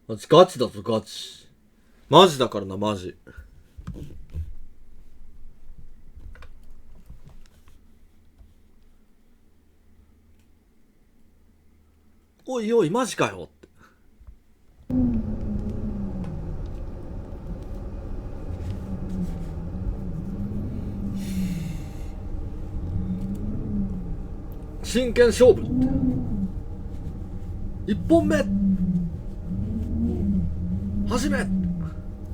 ガチだぞ、ガチ。マジだからな、マジ。おいおい、マジかよって。真剣勝負って一本目始め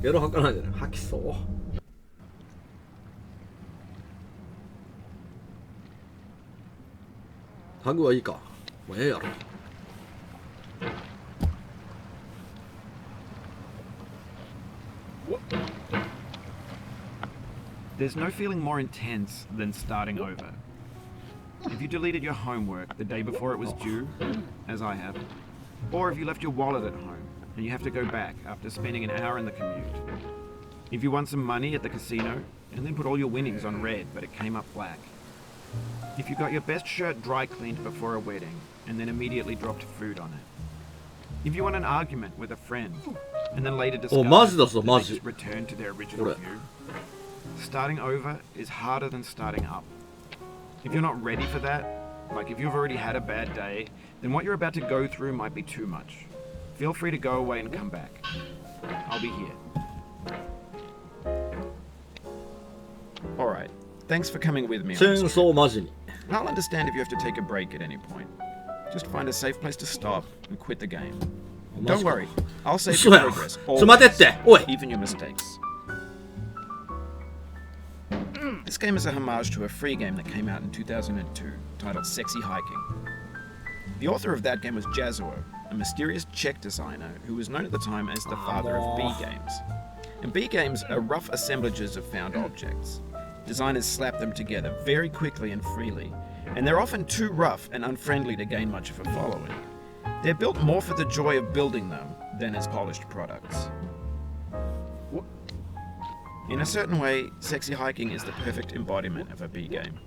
ゲロ吐かないでね。吐きそう。ハグはいいか。もうええやろ。There's no feeling more intense than starting over. If you deleted your homework the day before it was due, as I have, or if you left your wallet at home and you have to go back after spending an hour in the commute. If you won some money at the casino and then put all your winnings on red but it came up black. If you got your best shirt dry cleaned before a wedding and then immediately dropped food on it. If you won an argument with a friend and then later discovered that they just returned to their original view. Starting over is harder than starting up. If you're not ready for that, like if you've already had a bad day, then what you're about to go through might be too much. Feel free to go away and come back. I'll be here. Alright, thanks for coming with me. I'll understand if you have to take a break at any point. Just find a safe place to stop and quit the game. Don't worry, I'll save your progress, always, even your mistakes. This game is a homage to a free game that came out in 2002, titled Sexy Hiking. The author of that game was Jazuo, a mysterious Czech designer who was known at the time as the father of B games. And B games are rough assemblages of found objects. Designers slap them together very quickly and freely, and they're often too rough and unfriendly to gain much of a following. They're built more for the joy of building them than as polished products. In a certain way, Sexy Hiking is the perfect embodiment of a B game.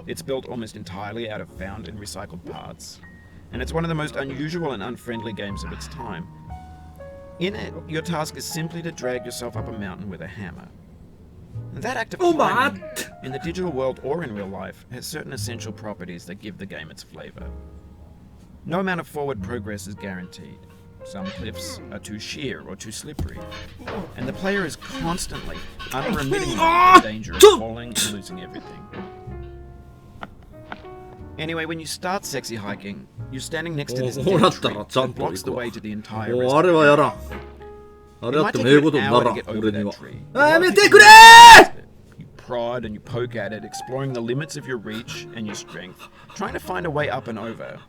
It's built almost entirely out of found and recycled parts, and it's one of the most unusual and unfriendly games of its time. In it, your task is simply to drag yourself up a mountain with a hammer. And that act of climbing, in the digital world or in real life, has certain essential properties that give the game its flavor. No amount of forward progress is guaranteed. Some cliffs are too sheer or too slippery, and the player is constantly, unremittingly in danger of falling and losing everything. Anyway, when you start Sexy Hiking, you're standing next to this dead tree that blocks the way to the entire rest of the game. It might take you an hour to get over that tree. You prod and you poke at it, exploring the limits of your reach and your strength, trying to find a way up and over.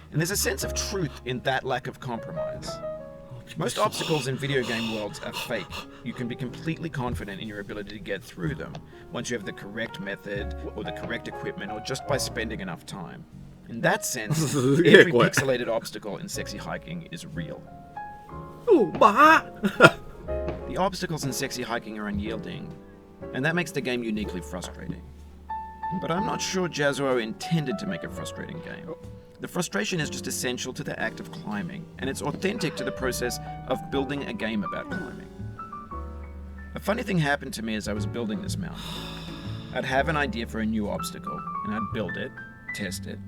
And there's a sense of truth in that lack of compromise. Most obstacles in video game worlds are fake. You can be completely confident in your ability to get through them once you have the correct method or the correct equipment or just by spending enough time. In that sense, every pixelated obstacle in Sexy Hiking is real. The obstacles in Sexy Hiking are unyielding, and that makes the game uniquely frustrating. But I'm not sure Jazuo intended to make a frustrating game. The frustration is just essential to the act of climbing, and it's authentic to the process of building a game about climbing. A funny thing happened to me as I was building this mountain. I'd have an idea for a new obstacle, and I'd build it, test it,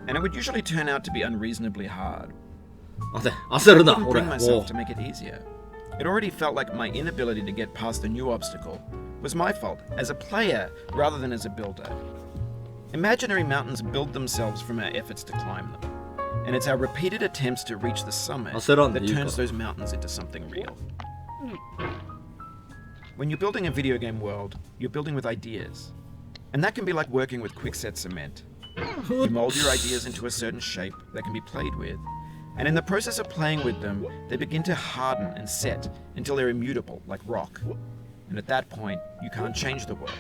and it would usually turn out to be unreasonably hard. I couldn't bring myself to make it easier. It already felt like my inability to get past the new obstacle was my fault as a player rather than as a builder. Imaginary mountains build themselves from our efforts to climb them, and it's our repeated attempts to reach the summit that turns those mountains into something real. When you're building a video game world, you're building with ideas, and that can be like working with quickset cement. You mold your ideas into a certain shape that can be played with, and in the process of playing with them, they begin to harden and set until they're immutable, like rock. And at that point, you can't change the world.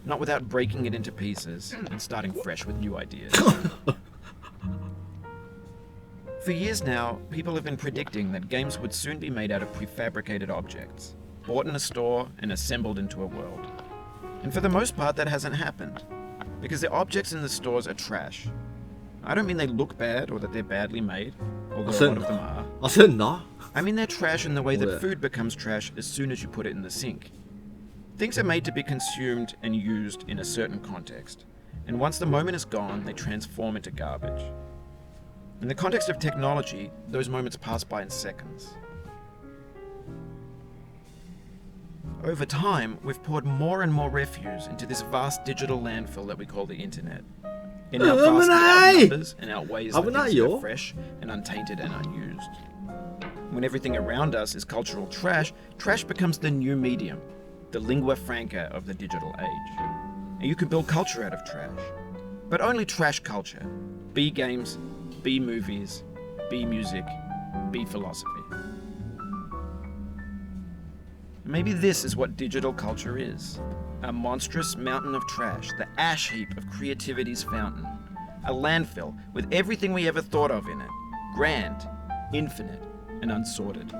Not without breaking it into pieces and starting fresh with new ideas. For years now, people have been predicting that games would soon be made out of prefabricated objects, bought in a store and assembled into a world. And for the most part, that hasn't happened, because the objects in the stores are trash. I don't mean they look bad or that they're badly made, although a lot of them are. I mean they're trash in the way Yeah. that food becomes trash as soon as you put it in the sink. Things are made to be consumed and used in a certain context, and once the moment is gone, they transform into garbage. In the context of technology, those moments pass by in seconds. Over time, we've poured more and more refuse into this vast digital landfill that we call the internet. It now vastly outnumbers and outweighs the things that are fresh and untainted and unused. When everything around us is cultural trash, trash becomes the new medium, the lingua franca of the digital age. And you can build culture out of trash. But only trash culture. B games, B movies, B music, B philosophy. Maybe this is what digital culture is. A monstrous mountain of trash, the ash heap of creativity's fountain. A landfill with everything we ever thought of in it. Grand, infinite, and unsorted.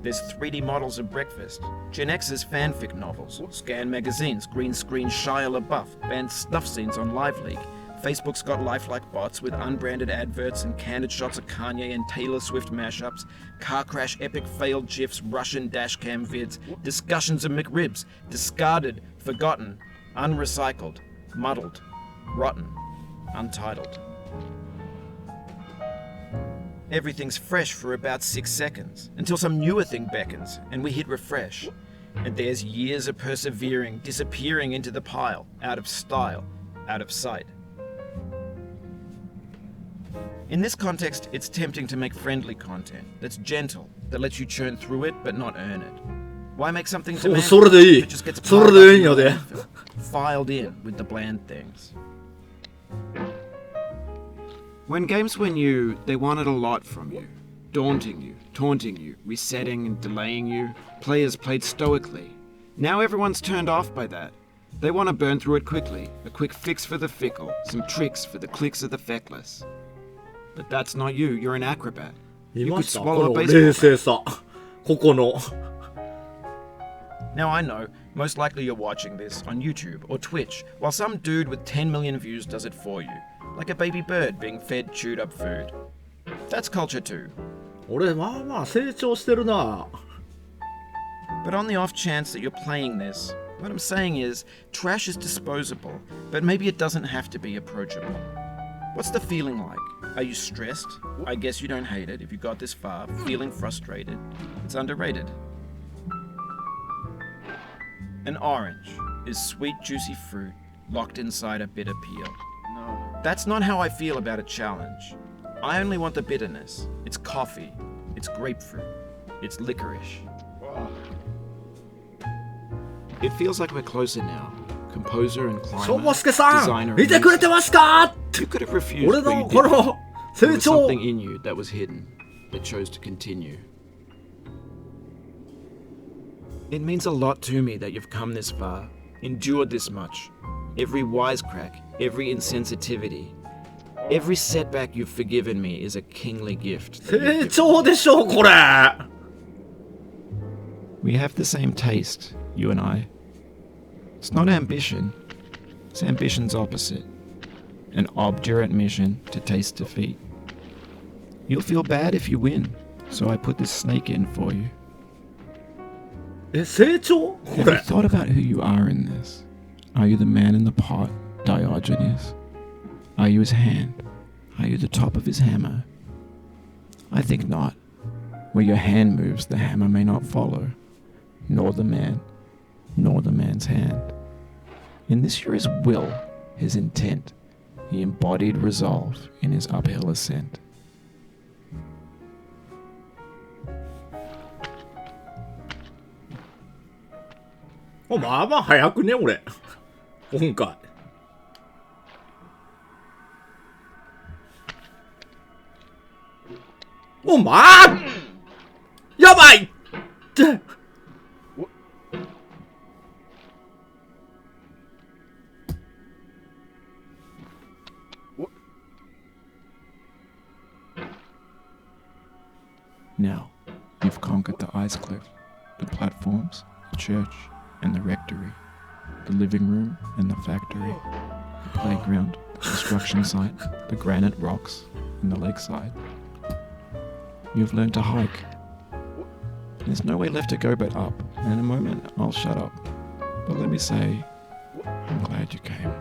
There's 3D models of breakfast, Gen X's fanfic novels, scan magazines, green screen Shia LaBeouf, banned snuff scenes on LiveLeak. Facebook's got lifelike bots with unbranded adverts and candid shots of Kanye and Taylor Swift mashups, car crash epic failed GIFs, Russian dashcam vids, discussions of McRibs, discarded, forgotten, unrecycled, muddled, rotten, untitled. Everything's fresh for about 6 seconds, until some newer thing beckons, and we hit refresh. And there's years of persevering, disappearing into the pile, out of style, out of sight. In this context, it's tempting to make friendly content that's gentle, that lets you churn through it but not earn it. Why make something demanding if it just gets piled up in the landfill, filed in with the bland things? When games were new, they wanted a lot from you. Daunting you, taunting you, resetting and delaying you. Players played stoically. Now everyone's turned off by that. They want to burn through it quickly. A quick fix for the fickle. Some tricks for the clicks of the feckless. But that's not you. You're an acrobat. You could swallow a baseball bat. Now I know, most likely you're watching this on YouTube or Twitch, while some dude with 10 million views does it for you. Like a baby bird being fed chewed up food. That's culture too. 俺まあまあ成長してるな。 But on the off chance that you're playing this, what I'm saying is, trash is disposable, but maybe it doesn't have to be approachable. What's the feeling like? Are you stressed? I guess you don't hate it if you got this far, feeling frustrated. It's underrated. An orange is sweet, juicy fruit locked inside a bitter peel. No. That's not how I feel about a challenge. I only want the bitterness. It's coffee. It's grapefruit. It's licorice. It feels like we're closer now. Composer and climber, しょうもすけさ designer ん見てくれてますか You could have refused, 俺 but の you こ didn't. の成 There was 長 something in you that was hidden, that chose to continue. It means a lot to me that you've come this far, endured this much. Every wisecrack, every insensitivity, every setback you've forgiven me is a kingly gift. 成長でしょうこれ We have the same taste, you and I. It's not ambition. It's ambition's opposite. An obdurate mission to taste defeat. You'll feel bad if you win, so I put this snake in for you. え成長こ Have you れ thought about who you are in this? Are you the man in the pot, Diogenes? Are you his hand? Are you the top of his hammer? I think not. Where your hand moves, the hammer may not follow, nor the man, nor the man's hand. In this you're his will, his intent, the embodied resolve in his uphill ascent. おまあまあ早くね俺今回おまあやばいって Now, you've conquered the ice cliff, the platforms, the church, and the rectory, the living room and the factory, the playground, construction site, the granite rocks, and the lakeside. you've learned to hike. There's no way left to go but up, and in a moment I'll shut up. But let me say, I'm glad you came.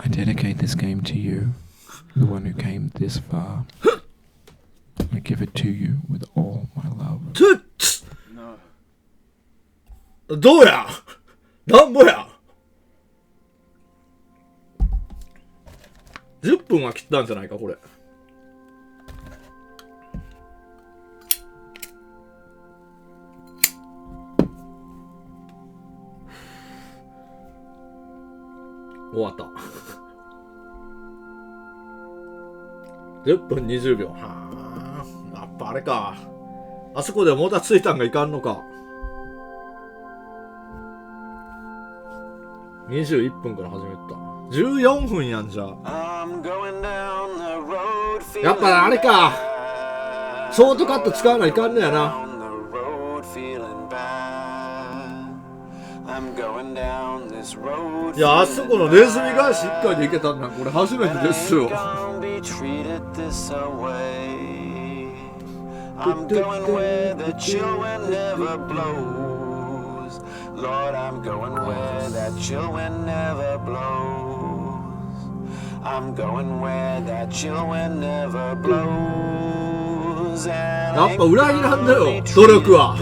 I dedicate this game to you, the one who came this far. I give it to you with all my love. どうやなんぼや10分は切ったんじゃないかこれ。終わった。10分20秒。はあ、やっぱあれか。あそこでもたついたんがいかんのか。21分から始めた。14分やんじゃ。やっぱあれか。ショートカット使わないかんのやな。いや、あそこのネズミ返し1回でいけたんだ。これ初めてですよ。I'm going where the chill wind never blows. Lord, I'm going where that chill wind never blows. I'm going where that chill wind never blows. やっぱ裏切らんだよ、努力は。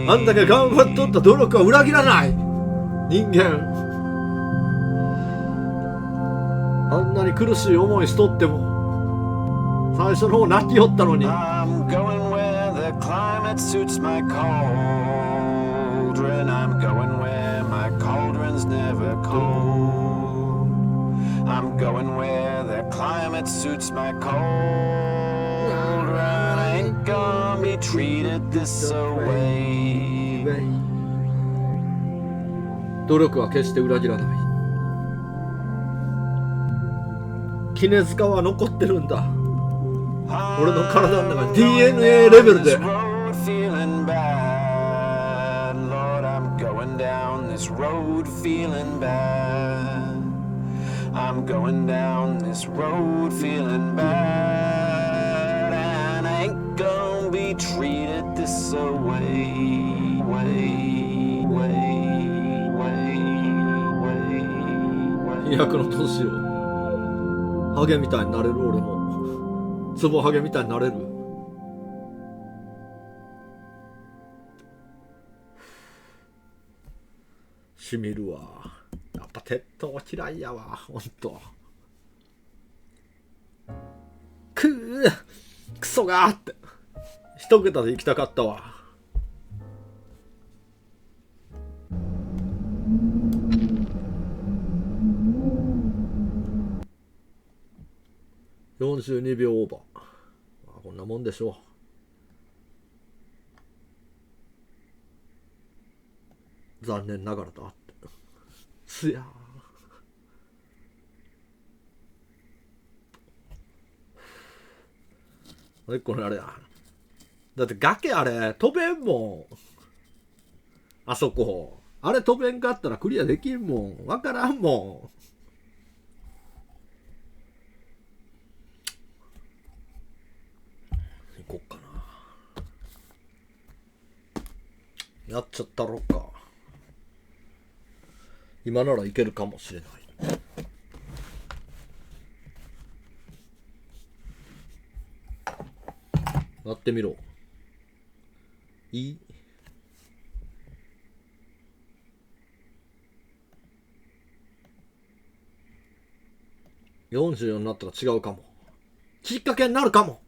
あんだけ頑張っとった努力は裏切らない。人間。あんなに苦しい思いしとっても。最初の方泣きよったのに。I'm going where the climate suits my cauldron. I'm going where my cauldron's never cold. I'm going where the climate suits my cauldron. I ain't gonna be treated this way. 努力は決して裏切らない。絹塚は残ってるんだ。俺の体の中 DNA レベルで。I'm going down this road feeling bad, and I ain't gonna be treated this way. Way. の年をハゲみたいになれる。俺もツボハゲみたいになれる。しみるわ。やっぱ鉄塔嫌いやわ。ほんとクソがーって一桁で行きたかったわ。42秒オーバー。こんなもんでしょう。残念ながらだって。すやー。これあれや。だって崖あれ飛べんもん。あそこ。あれ飛べんかったらクリアできんもん。わからんもん。行こっかな。やっちゃったろか。今ならいけるかもしれない。なってみろ。いい44になったら違うかも。きっかけになるかも。